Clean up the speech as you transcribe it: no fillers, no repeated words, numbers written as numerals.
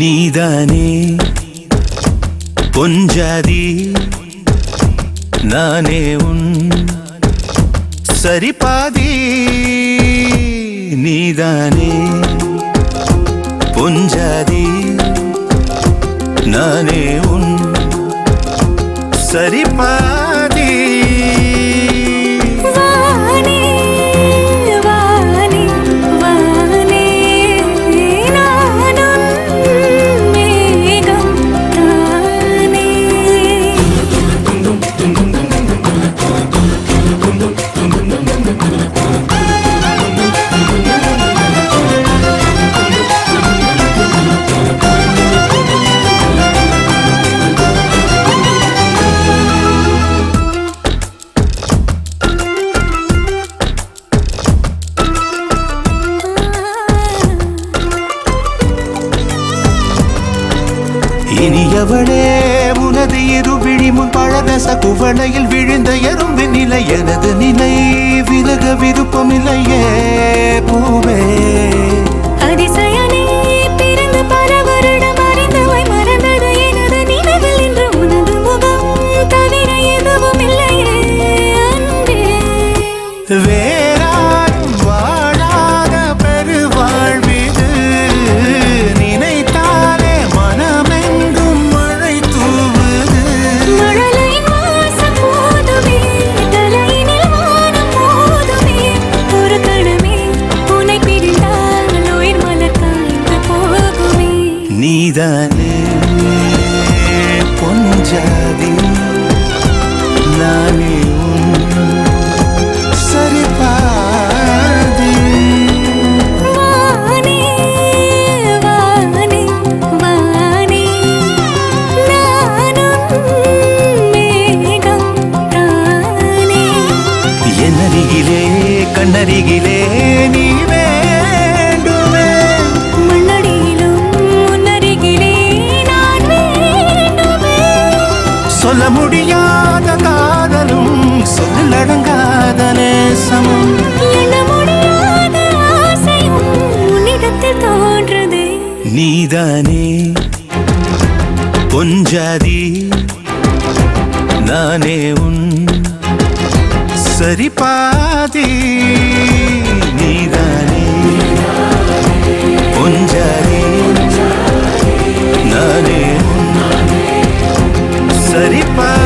நீதானே பொஞ்சாதி நானே உன் சரிபாதி நீதானே பொஞ்சாதி நானே உன் சரிபாதி இனியவளே உனது இருவிழி முன் பழதச குவளையில் விழுந்த எறும்பு நிலை எனது நிலை விலக விருப்பமில்லையே பூவே அதிசயனே பிறந்து பல வருடம் அறிந்தவை மறந்தது எனது நினைவில் இன்று உனது முகம் தவிர எதுவும் இல்லையே அன்பே வேறாரும் வாழாத பெருவாழ்விது நினைத்தாலே மனமெங்கும் மழை தூவுது மழலையின் வாசம் போதுமே தலையினில் வானம் போதுமே ஒரு கணமே உன்னை பிரிந்தால் உயிர் மலர் காய்ந்து போகுமே நீதானே பொஞ்சாதி நானே உன் சரிபாதி வானே வானே வானே நானும் மேகம் தானே என்னருகிலே கண்ணருகிலே நீ வேண்டுமே மண்ணடியிலும் முன்னருகிலே நான் வேண்டுமே சொல்ல முடியாத காதலும் சொல்லில் அடங்காத நேசமும் எண்ண முடியாத ஆசையும் உன்னிடத்தில் தோன்றுதே நீதானே பொஞ்சாதி நானே உன் சரிபாதி நீதானே பொஞ்சாதி நானே உன் சரிபாதி